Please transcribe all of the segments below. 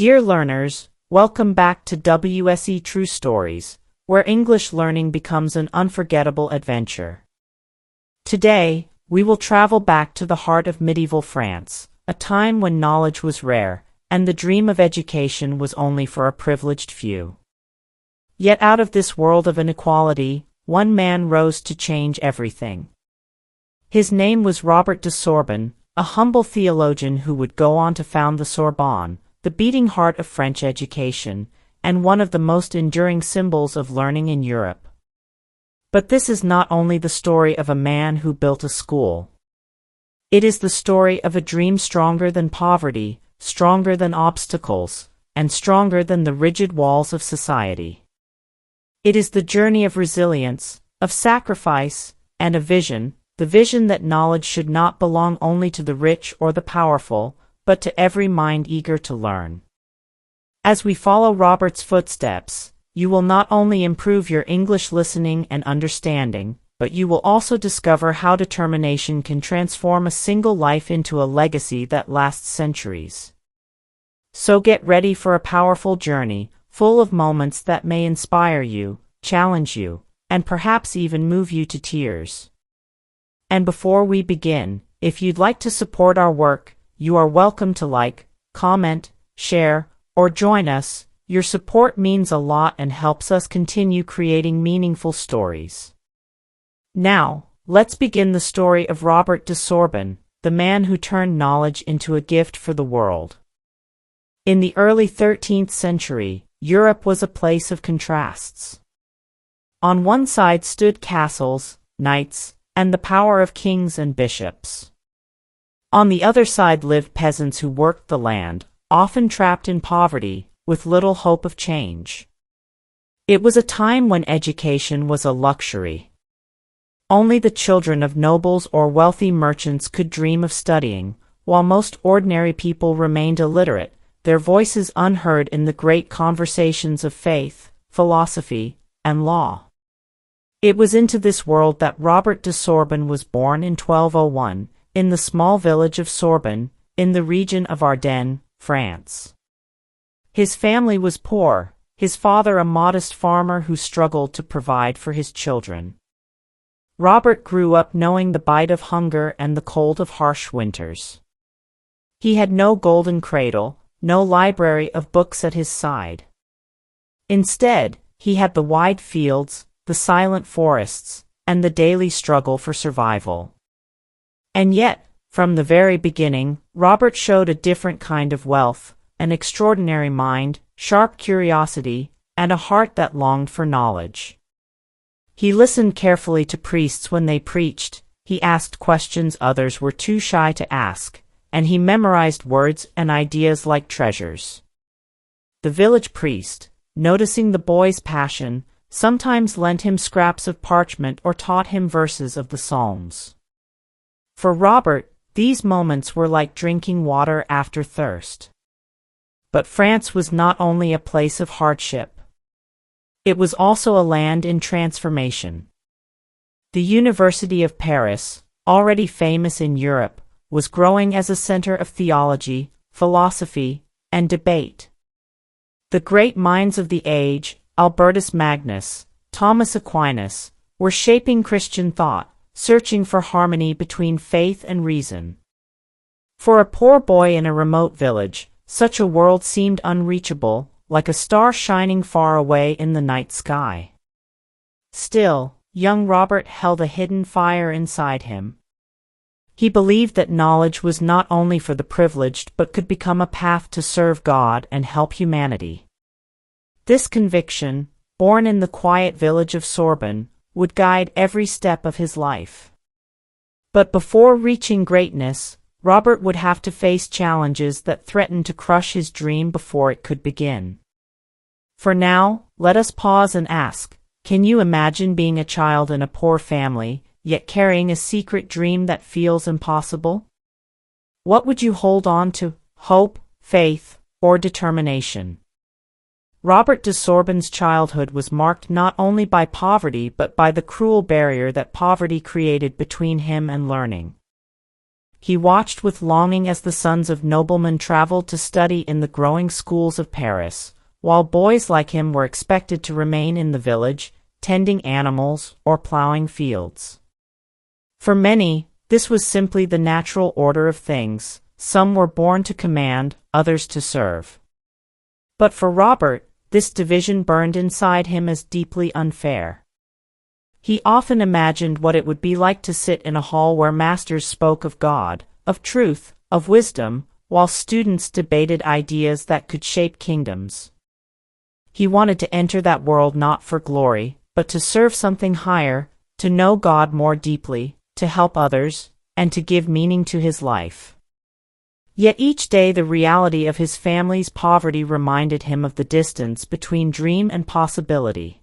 Dear learners, welcome back to WSE True Stories, where English learning becomes an unforgettable adventure. Today, we will travel back to the heart of medieval France, a time when knowledge was rare, and the dream of education was only for a privileged few. Yet out of this world of inequality, one man rose to change everything. His name was Robert de Sorbon, a humble theologian who would go on to found the Sorbonne, the beating heart of French education, and one of the most enduring symbols of learning in Europe. But this is not only the story of a man who built a school. It is the story of a dream stronger than poverty, stronger than obstacles, and stronger than the rigid walls of society. It is the journey of resilience, of sacrifice, and a vision, the vision that knowledge should not belong only to the rich or the powerful, but to every mind eager to learn. As we follow Robert's footsteps, you will not only improve your English listening and understanding, but you will also discover how determination can transform a single life into a legacy that lasts centuries. So get ready for a powerful journey, full of moments that may inspire you, challenge you, and perhaps even move you to tears. And before we begin, if you'd like to support our work, you are welcome to like, comment, share, or join us. Your support means a lot and helps us continue creating meaningful stories. Now, let's begin the story of Robert de Sorbon, the man who turned knowledge into a gift for the world. In the early 13th century, Europe was a place of contrasts. On one side stood castles, knights, and the power of kings and bishops. On the other side lived peasants who worked the land, often trapped in poverty, with little hope of change. It was a time when education was a luxury. Only the children of nobles or wealthy merchants could dream of studying, while most ordinary people remained illiterate, their voices unheard in the great conversations of faith, philosophy, and law. It was into this world that Robert de Sorbon was born in 1201, in the small village of Sorbonne, in the region of Ardennes, France. His family was poor, his father a modest farmer who struggled to provide for his children. Robert grew up knowing the bite of hunger and the cold of harsh winters. He had no golden cradle, no library of books at his side. Instead, he had the wide fields, the silent forests, and the daily struggle for survival. And yet, from the very beginning, Robert showed a different kind of wealth, an extraordinary mind, sharp curiosity, and a heart that longed for knowledge. He listened carefully to priests when they preached, he asked questions others were too shy to ask, and he memorized words and ideas like treasures. The village priest, noticing the boy's passion, sometimes lent him scraps of parchment or taught him verses of the Psalms. For Robert, these moments were like drinking water after thirst. But France was not only a place of hardship. It was also a land in transformation. The University of Paris, already famous in Europe, was growing as a center of theology, philosophy, and debate. The great minds of the age, Albertus Magnus, Thomas Aquinas, were shaping Christian thought, searching for harmony between faith and reason. For a poor boy in a remote village, such a world seemed unreachable, like a star shining far away in the night sky. Still, young Robert held a hidden fire inside him. He believed that knowledge was not only for the privileged but could become a path to serve God and help humanity. This conviction, born in the quiet village of Sorbonne, would guide every step of his life. But before reaching greatness, Robert would have to face challenges that threatened to crush his dream before it could begin. For now, let us pause and ask, can you imagine being a child in a poor family, yet carrying a secret dream that feels impossible? What would you hold on to, hope, faith, or determination? Robert de Sorbon's childhood was marked not only by poverty but by the cruel barrier that poverty created between him and learning. he watched with longing as the sons of noblemen traveled to study in the growing schools of Paris, while boys like him were expected to remain in the village, tending animals or plowing fields. For many, this was simply the natural order of things. Some were born to command, others to serve. But for Robert, this division burned inside him as deeply unfair. He often imagined what it would be like to sit in a hall where masters spoke of God, of truth, of wisdom, while students debated ideas that could shape kingdoms. He wanted to enter that world not for glory, but to serve something higher, to know God more deeply, to help others, and to give meaning to his life. Yet each day the reality of his family's poverty reminded him of the distance between dream and possibility.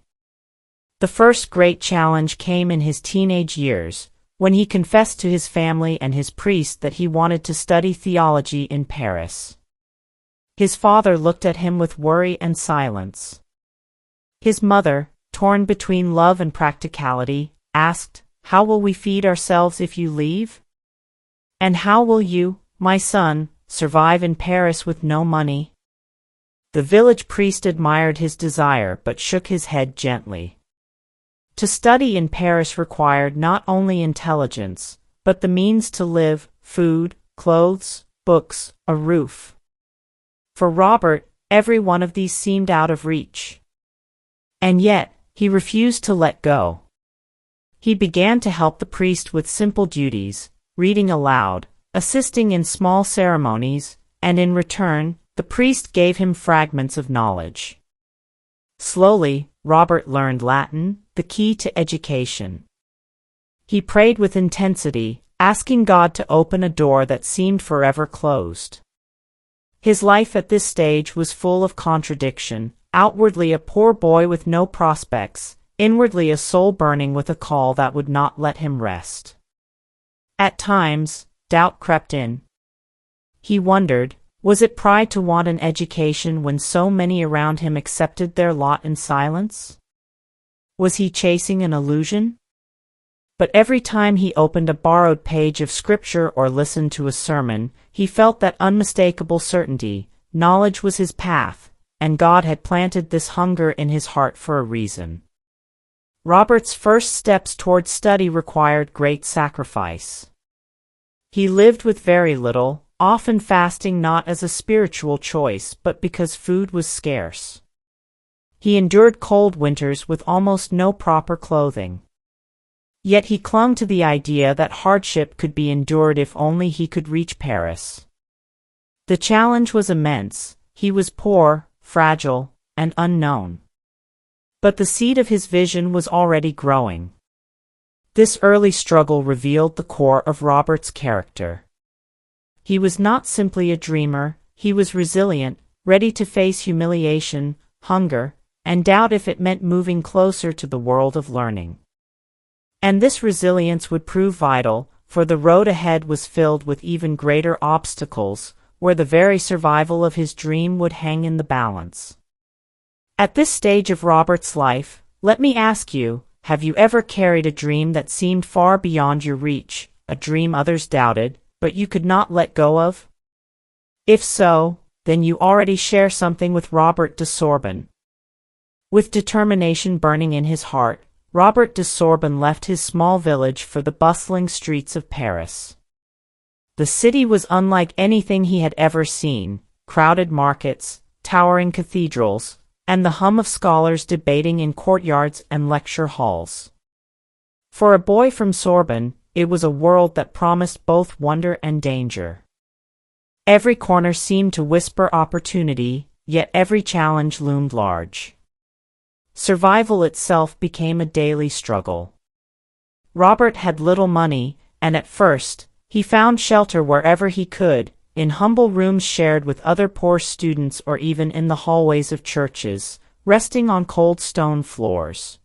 The first great challenge came in his teenage years, when he confessed to his family and his priest that he wanted to study theology in Paris. His father looked at him with worry and silence. His mother, torn between love and practicality, asked, "How will we feed ourselves if you leave? And how will you, my son, survive in Paris with no money?" The village priest admired his desire but shook his head gently. To study in Paris required not only intelligence, but the means to live: food, clothes, books, a roof. For Robert, every one of these seemed out of reach. And yet, he refused to let go. He began to help the priest with simple duties, reading aloud, assisting in small ceremonies, and in return, the priest gave him fragments of knowledge. Slowly, Robert learned Latin, the key to education. He prayed with intensity, asking God to open a door that seemed forever closed. His life at this stage was full of contradiction, outwardly a poor boy with no prospects, inwardly a soul burning with a call that would not let him rest. At times, doubt crept in. He wondered, was it pride to want an education when so many around him accepted their lot in silence? Was he chasing an illusion? But every time he opened a borrowed page of scripture or listened to a sermon, he felt that unmistakable certainty: knowledge was his path, and God had planted this hunger in his heart for a reason. Robert's first steps toward study required great sacrifice. He lived with very little, often fasting not as a spiritual choice but because food was scarce. He endured cold winters with almost no proper clothing. Yet he clung to the idea that hardship could be endured if only he could reach Paris. The challenge was immense. He was poor, fragile, and unknown. But the seed of his vision was already growing. This early struggle revealed the core of Robert's character. He was not simply a dreamer, he was resilient, ready to face humiliation, hunger, and doubt if it meant moving closer to the world of learning. And this resilience would prove vital, for the road ahead was filled with even greater obstacles, where the very survival of his dream would hang in the balance. At this stage of Robert's life, let me ask you, have you ever carried a dream that seemed far beyond your reach, a dream others doubted, but you could not let go of? If so, then you already share something with Robert de Sorbon. With determination burning in his heart, Robert de Sorbon left his small village for the bustling streets of Paris. The city was unlike anything he had ever seen: crowded markets, towering cathedrals, and the hum of scholars debating in courtyards and lecture halls. For a boy from Sorbonne, it was a world that promised both wonder and danger. Every corner seemed to whisper opportunity, yet every challenge loomed large. Survival itself became a daily struggle. Robert had little money, and at first, he found shelter wherever he could, in humble rooms shared with other poor students or even in the hallways of churches, resting on cold stone floors.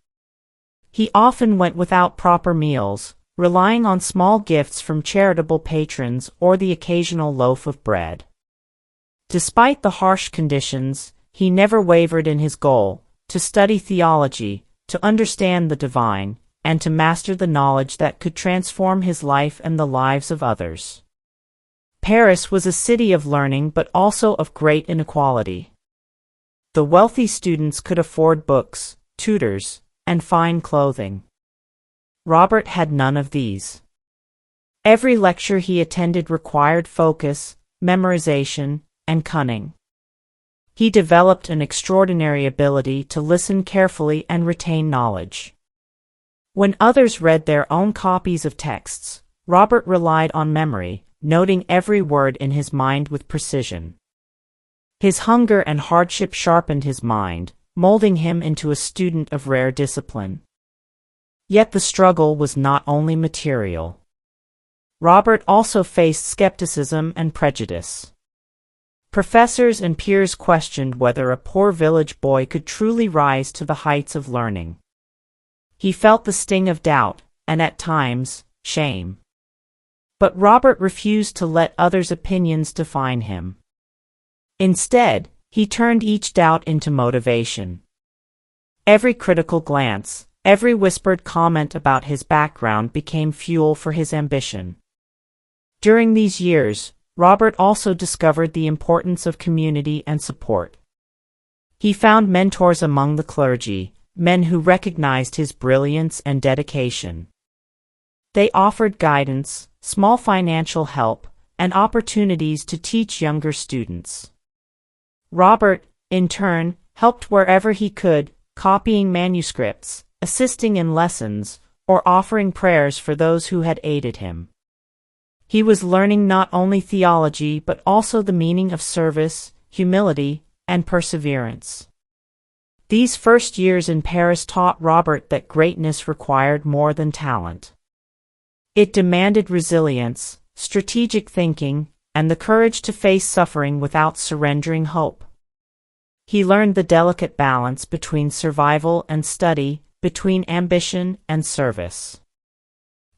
He often went without proper meals, relying on small gifts from charitable patrons or the occasional loaf of bread. Despite the harsh conditions, he never wavered in his goal: to study theology, to understand the divine, and to master the knowledge that could transform his life and the lives of others. Paris was a city of learning but also of great inequality. The wealthy students could afford books, tutors, and fine clothing. Robert had none of these. Every lecture he attended required focus, memorization, and cunning. He developed an extraordinary ability to listen carefully and retain knowledge. When others read their own copies of texts, Robert relied on memory, noting every word in his mind with precision. His hunger and hardship sharpened his mind, molding him into a student of rare discipline. Yet the struggle was not only material. Robert also faced skepticism and prejudice. Professors and peers questioned whether a poor village boy could truly rise to the heights of learning. He felt the sting of doubt, and at times, shame. But Robert refused to let others' opinions define him. Instead, he turned each doubt into motivation. Every critical glance, every whispered comment about his background became fuel for his ambition. During these years, Robert also discovered the importance of community and support. He found mentors among the clergy, men who recognized his brilliance and dedication. They offered guidance, small financial help, and opportunities to teach younger students. Robert, in turn, helped wherever he could, copying manuscripts, assisting in lessons, or offering prayers for those who had aided him. He was learning not only theology but also the meaning of service, humility, and perseverance. These first years in Paris taught Robert that greatness required more than talent. It demanded resilience, strategic thinking, and the courage to face suffering without surrendering hope. He learned the delicate balance between survival and study, between ambition and service.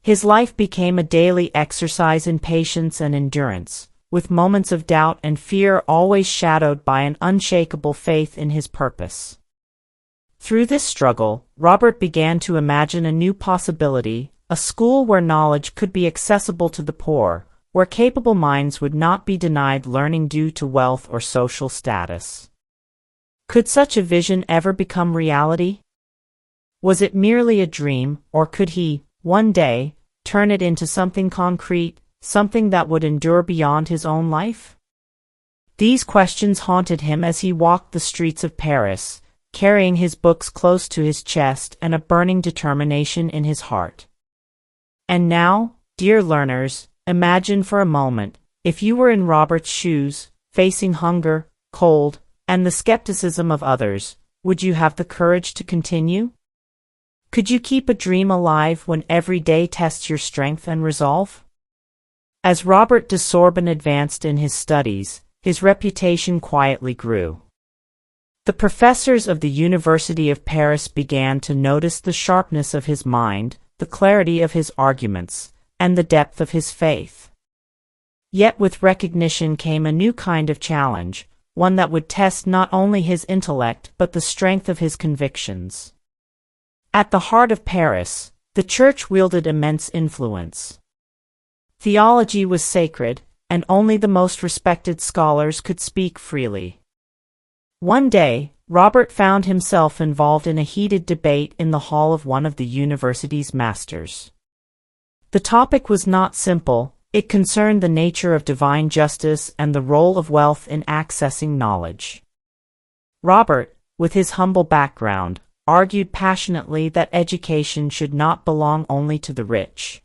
His life became a daily exercise in patience and endurance, with moments of doubt and fear always shadowed by an unshakable faith in his purpose. Through this struggle, Robert began to imagine a new possibility, a school where knowledge could be accessible to the poor, where capable minds would not be denied learning due to wealth or social status. Could such a vision ever become reality? Was it merely a dream, or could he, one day, turn it into something concrete, something that would endure beyond his own life? These questions haunted him as he walked the streets of Paris, carrying his books close to his chest and a burning determination in his heart. And now, dear learners, imagine for a moment, if you were in Robert's shoes, facing hunger, cold, and the skepticism of others, would you have the courage to continue? Could you keep a dream alive when every day tests your strength and resolve? As Robert de Sorbon advanced in his studies, his reputation quietly grew. The professors of the University of Paris began to notice the sharpness of his mind, the clarity of his arguments, and the depth of his faith. Yet with recognition came a new kind of challenge, one that would test not only his intellect but the strength of his convictions. At the heart of Paris, the church wielded immense influence. Theology was sacred, and only the most respected scholars could speak freely. One day, Robert found himself involved in a heated debate in the hall of one of the university's masters. The topic was not simple, it concerned the nature of divine justice and the role of wealth in accessing knowledge. Robert, with his humble background, argued passionately that education should not belong only to the rich.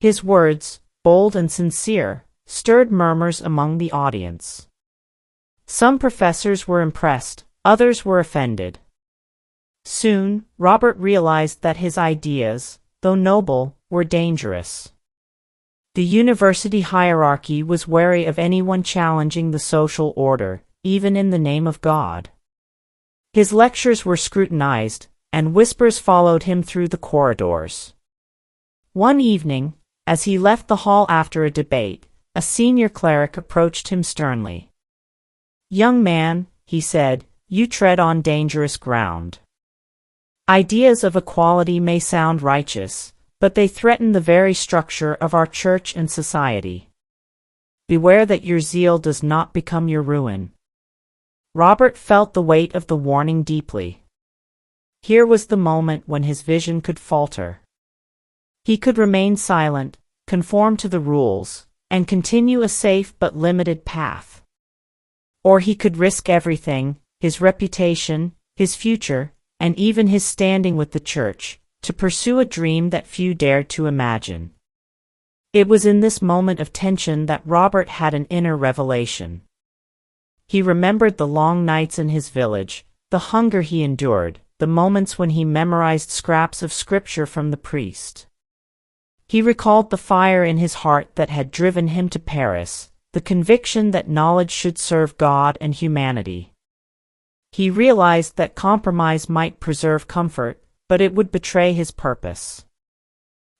His words, bold and sincere, stirred murmurs among the audience. Some professors were impressed, others were offended. Soon, Robert realized that his ideas, though noble, were dangerous. The university hierarchy was wary of anyone challenging the social order, even in the name of God. His lectures were scrutinized, and whispers followed him through the corridors. One evening, as he left the hall after a debate, a senior cleric approached him sternly. "Young man," he said, "you tread on dangerous ground. Ideas of equality may sound righteous, but they threaten the very structure of our church and society. Beware that your zeal does not become your ruin. Robert felt the weight of the warning deeply. Here was the moment when his vision could falter. He could remain silent, conform to the rules, and continue a safe but limited path. Or he could risk everything, his reputation, his future, and even his standing with the church, to pursue a dream that few dared to imagine. It was in this moment of tension that Robert had an inner revelation. He remembered the long nights in his village, the hunger he endured, the moments when he memorized scraps of scripture from the priest. He recalled the fire in his heart that had driven him to Paris, the conviction that knowledge should serve God and humanity. He realized that compromise might preserve comfort, but it would betray his purpose.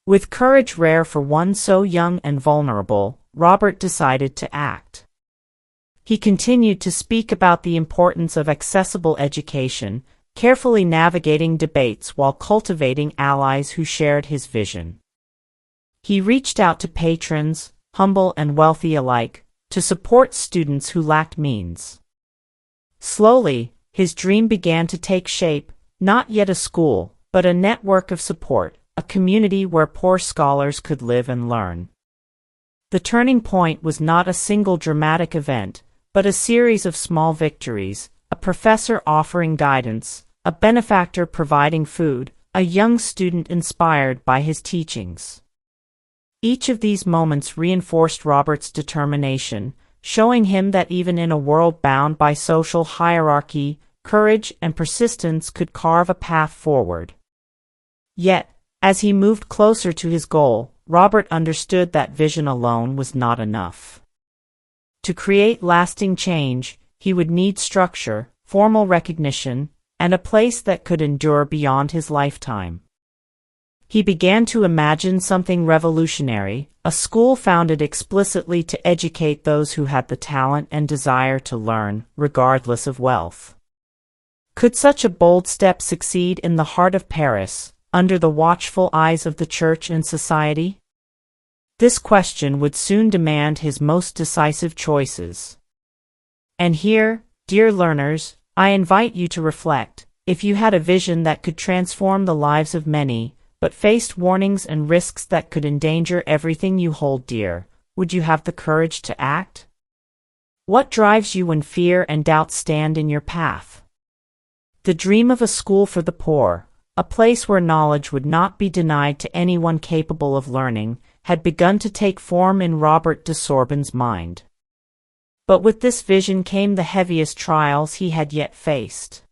With courage rare for one so young and vulnerable, Robert decided to act. He continued to speak about the importance of accessible education, carefully navigating debates while cultivating allies who shared his vision. He reached out to patrons, humble and wealthy alike, to support students who lacked means. Slowly, his dream began to take shape, not yet a school, but a network of support, a community where poor scholars could live and learn. The turning point was not a single dramatic event, but a series of small victories, a professor offering guidance, a benefactor providing food, a young student inspired by his teachings. Each of these moments reinforced Robert's determination, showing him that even in a world bound by social hierarchy, courage and persistence could carve a path forward. Yet, as he moved closer to his goal, Robert understood that vision alone was not enough. To create lasting change, he would need structure, formal recognition, and a place that could endure beyond his lifetime. He began to imagine something revolutionary, a school founded explicitly to educate those who had the talent and desire to learn, regardless of wealth. Could such a bold step succeed in the heart of Paris, under the watchful eyes of the church and society? This question would soon demand his most decisive choices. And here, dear learners, I invite you to reflect. If you had a vision that could transform the lives of many, but faced warnings and risks that could endanger everything you hold dear, would you have the courage to act? What drives you when fear and doubt stand in your path? The dream of a school for the poor, a place where knowledge would not be denied to anyone capable of learning, had begun to take form in Robert de Sorbon's mind. But with this vision came the heaviest trials he had yet faced.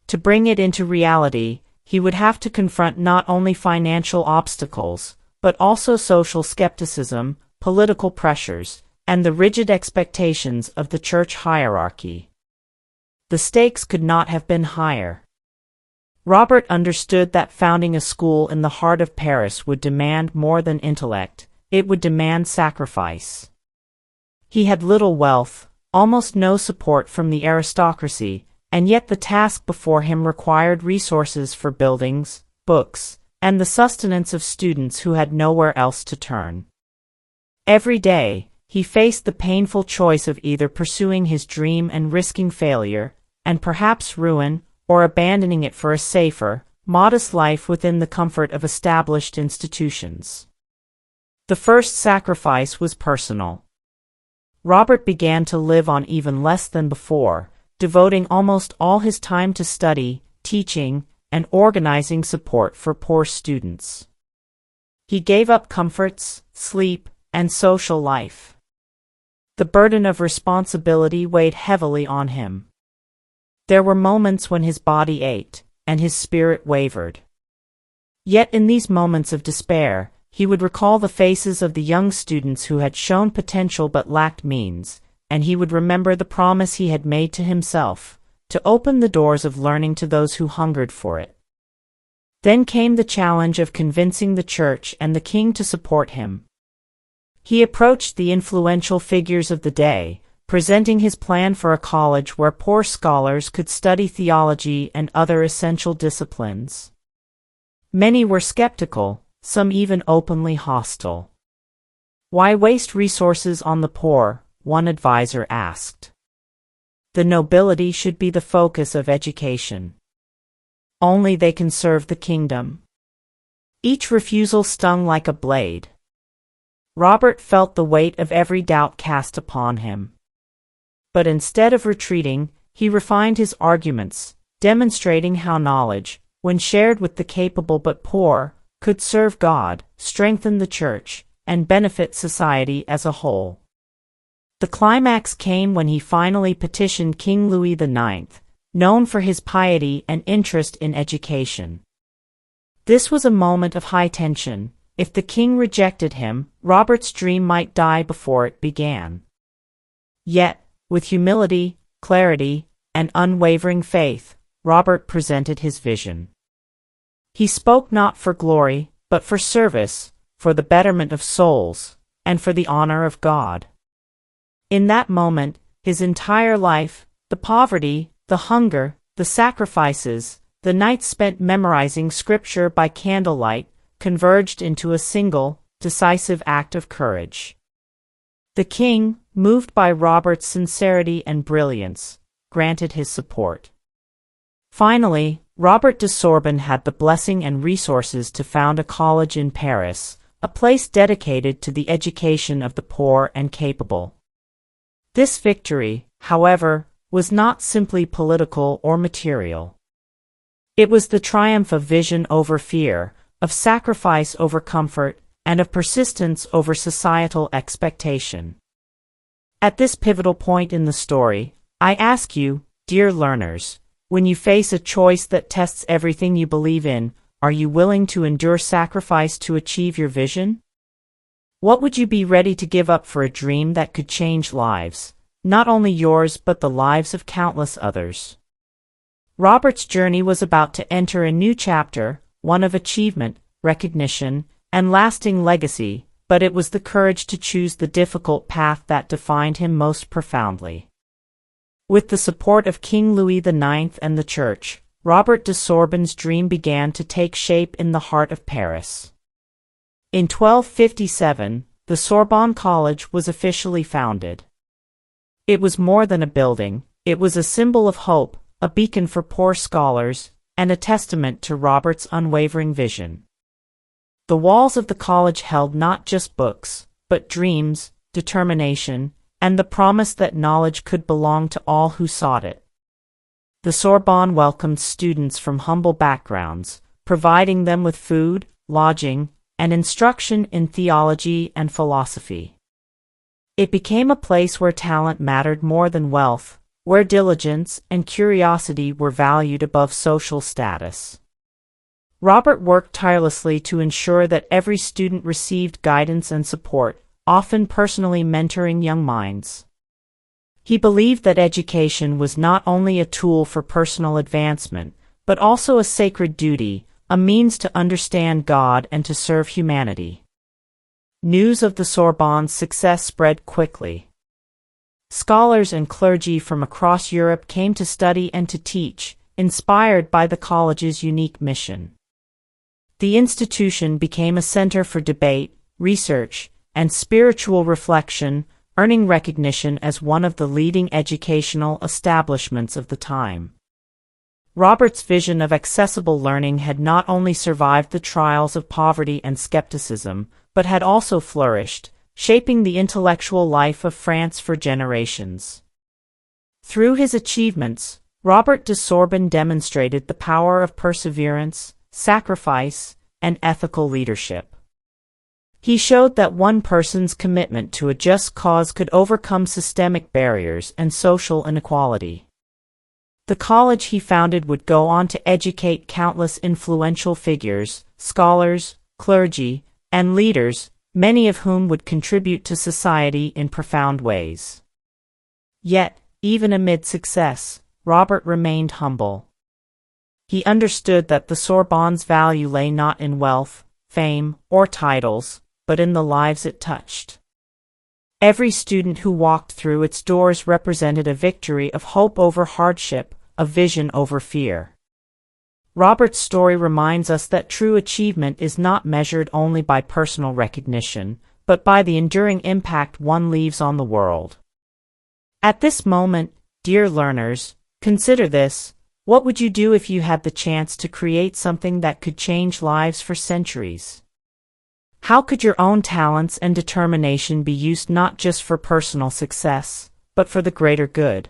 To bring it into reality, he would have to confront not only financial obstacles, but also social skepticism, political pressures, and the rigid expectations of the church hierarchy. The stakes could not have been higher. Robert understood that founding a school in the heart of Paris would demand more than intellect, it would demand sacrifice. He had little wealth, almost no support from the aristocracy, and yet the task before him required resources for buildings, books, and the sustenance of students who had nowhere else to turn. Every day, he faced the painful choice of either pursuing his dream and risking failure, and perhaps ruin, or abandoning it for a safer, modest life within the comfort of established institutions. The first sacrifice was personal. Robert began to live on even less than before, devoting almost all his time to study, teaching, and organizing support for poor students. He gave up comforts, sleep, and social life. The burden of responsibility weighed heavily on him. There were moments when his body ached, and his spirit wavered. Yet in these moments of despair, he would recall the faces of the young students who had shown potential but lacked means, and he would remember the promise he had made to himself, to open the doors of learning to those who hungered for it. Then came the challenge of convincing the church and the king to support him. He approached the influential figures of the day, presenting his plan for a college where poor scholars could study theology and other essential disciplines. Many were skeptical, some even openly hostile. Why waste resources on the poor? One advisor asked. The nobility should be the focus of education. Only they can serve the kingdom. Each refusal stung like a blade. Robert felt the weight of every doubt cast upon him. But instead of retreating, he refined his arguments, demonstrating how knowledge, when shared with the capable but poor, could serve God, strengthen the church, and benefit society as a whole. The climax came when he finally petitioned King Louis IX, known for his piety and interest in education. This was a moment of high tension. If the king rejected him, Robert's dream might die before it began. Yet, with humility, clarity, and unwavering faith, Robert presented his vision. He spoke not for glory, but for service, for the betterment of souls, and for the honor of God. In that moment, his entire life, the poverty, the hunger, the sacrifices, the nights spent memorizing scripture by candlelight, converged into a single, decisive act of courage. The king, moved by Robert's sincerity and brilliance, granted his support. Finally, Robert de Sorbon had the blessing and resources to found a college in Paris, a place dedicated to the education of the poor and capable. This victory, however, was not simply political or material. It was the triumph of vision over fear, of sacrifice over comfort, and of persistence over societal expectation. At this pivotal point in the story, I ask you, dear learners, when you face a choice that tests everything you believe in, are you willing to endure sacrifice to achieve your vision? What would you be ready to give up for a dream that could change lives, not only yours but the lives of countless others? Robert's journey was about to enter a new chapter, one of achievement, recognition, and lasting legacy, but it was the courage to choose the difficult path that defined him most profoundly. With the support of King Louis IX and the Church, Robert de Sorbon's dream began to take shape in the heart of Paris. In 1257, the Sorbonne College was officially founded. It was more than a building, it was a symbol of hope, a beacon for poor scholars, and a testament to Robert's unwavering vision. The walls of the college held not just books, but dreams, determination, and the promise that knowledge could belong to all who sought it. The Sorbonne welcomed students from humble backgrounds, providing them with food, lodging, and instruction in theology and philosophy. It became a place where talent mattered more than wealth, where diligence and curiosity were valued above social status. Robert worked tirelessly to ensure that every student received guidance and support, often personally mentoring young minds. He believed that education was not only a tool for personal advancement, but also a sacred duty, a means to understand God and to serve humanity. News of the Sorbonne's success spread quickly. Scholars and clergy from across Europe came to study and to teach, inspired by the college's unique mission. The institution became a center for debate, research, and spiritual reflection, earning recognition as one of the leading educational establishments of the time. Robert's vision of accessible learning had not only survived the trials of poverty and skepticism, but had also flourished, shaping the intellectual life of France for generations. Through his achievements, Robert de Sorbon demonstrated the power of perseverance, sacrifice, and ethical leadership. He showed that one person's commitment to a just cause could overcome systemic barriers and social inequality. The college he founded would go on to educate countless influential figures, scholars, clergy, and leaders, many of whom would contribute to society in profound ways. Yet, even amid success, Robert remained humble. He understood that the Sorbonne's value lay not in wealth, fame, or titles, but in the lives it touched. Every student who walked through its doors represented a victory of hope over hardship, of vision over fear. Robert's story reminds us that true achievement is not measured only by personal recognition, but by the enduring impact one leaves on the world. At this moment, dear learners, consider this: what would you do if you had the chance to create something that could change lives for centuries? How could your own talents and determination be used not just for personal success, but for the greater good?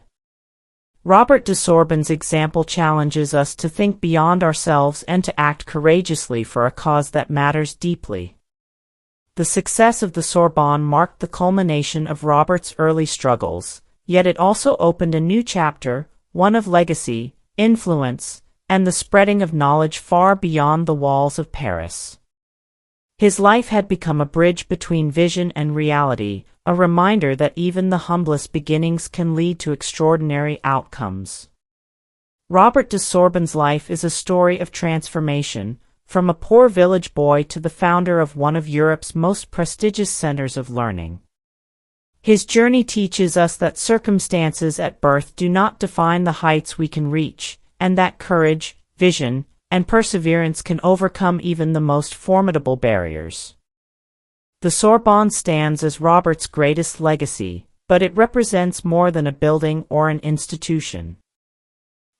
Robert de Sorbon's example challenges us to think beyond ourselves and to act courageously for a cause that matters deeply. The success of the Sorbonne marked the culmination of Robert's early struggles, yet it also opened a new chapter, one of legacy, influence, and the spreading of knowledge far beyond the walls of Paris. His life had become a bridge between vision and reality, a reminder that even the humblest beginnings can lead to extraordinary outcomes. Robert de Sorbon's life is a story of transformation, from a poor village boy to the founder of one of Europe's most prestigious centers of learning. His journey teaches us that circumstances at birth do not define the heights we can reach, and that courage, vision, and perseverance can overcome even the most formidable barriers. The Sorbonne stands as Robert's greatest legacy, but it represents more than a building or an institution.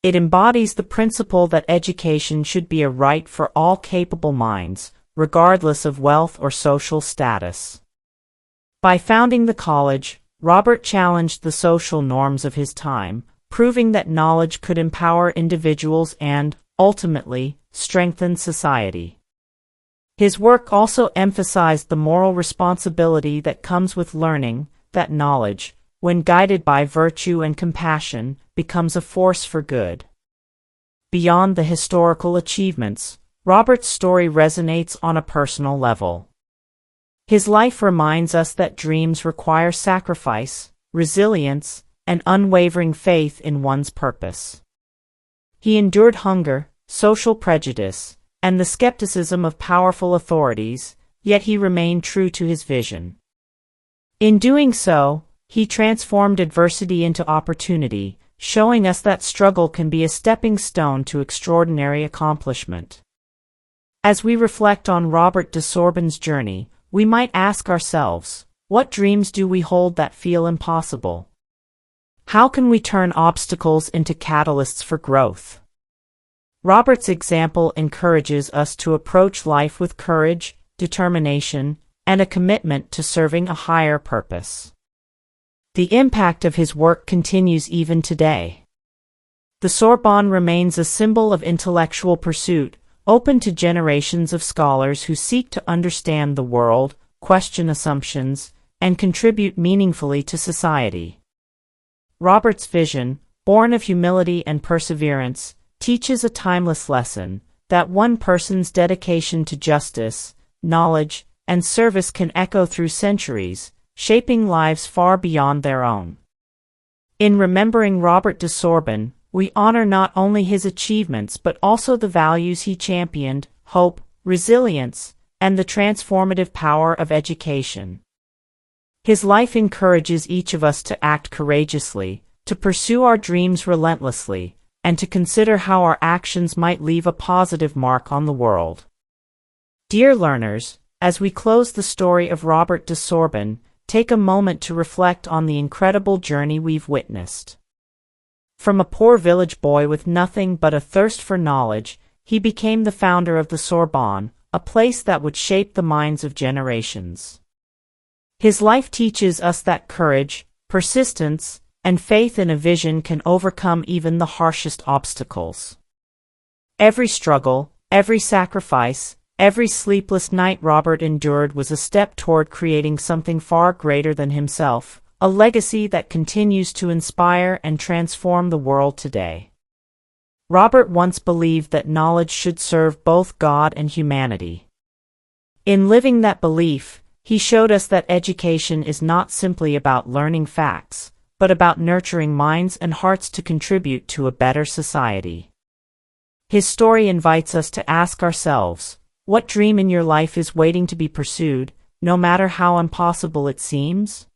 It embodies the principle that education should be a right for all capable minds, regardless of wealth or social status. By founding the college, Robert challenged the social norms of his time, proving that knowledge could empower individuals and, ultimately, strengthen society. His work also emphasized the moral responsibility that comes with learning, that knowledge, when guided by virtue and compassion, becomes a force for good. Beyond the historical achievements, Robert's story resonates on a personal level. His life reminds us that dreams require sacrifice, resilience, and unwavering faith in one's purpose. He endured hunger, social prejudice, and the skepticism of powerful authorities, yet he remained true to his vision. In doing so, he transformed adversity into opportunity, showing us that struggle can be a stepping stone to extraordinary accomplishment. As we reflect on Robert de Sorbon's journey, we might ask ourselves, what dreams do we hold that feel impossible? How can we turn obstacles into catalysts for growth? Robert's example encourages us to approach life with courage, determination, and a commitment to serving a higher purpose. The impact of his work continues even today. The Sorbonne remains a symbol of intellectual pursuit, open to generations of scholars who seek to understand the world, question assumptions, and contribute meaningfully to society. Robert's vision, born of humility and perseverance, teaches a timeless lesson, that one person's dedication to justice, knowledge, and service can echo through centuries, shaping lives far beyond their own. In remembering Robert de Sorbon, we honor not only his achievements but also the values he championed: hope, resilience, and the transformative power of education. His life encourages each of us to act courageously, to pursue our dreams relentlessly, and to consider how our actions might leave a positive mark on the world. Dear learners, as we close the story of Robert de Sorbon, take a moment to reflect on the incredible journey we've witnessed. From a poor village boy with nothing but a thirst for knowledge, he became the founder of the Sorbonne, a place that would shape the minds of generations. His life teaches us that courage, persistence, and faith in a vision can overcome even the harshest obstacles. Every struggle, every sacrifice, every sleepless night Robert endured was a step toward creating something far greater than himself, a legacy that continues to inspire and transform the world today. Robert once believed that knowledge should serve both God and humanity. In living that belief, he showed us that education is not simply about learning facts, but about nurturing minds and hearts to contribute to a better society. His story invites us to ask ourselves, what dream in your life is waiting to be pursued, no matter how impossible it seems?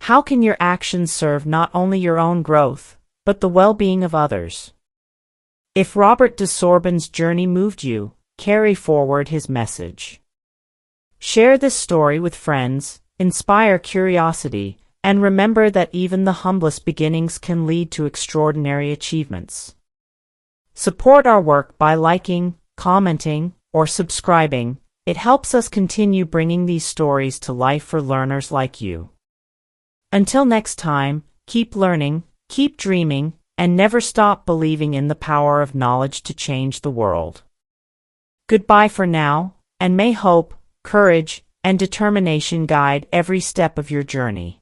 How can your actions serve not only your own growth, but the well-being of others? If Robert de Sorbon's journey moved you, carry forward his message. Share this story with friends, inspire curiosity, and remember that even the humblest beginnings can lead to extraordinary achievements. Support our work by liking, commenting, or subscribing. It helps us continue bringing these stories to life for learners like you. Until next time, keep learning, keep dreaming, and never stop believing in the power of knowledge to change the world. Goodbye for now, and may hope, courage, and determination guide every step of your journey.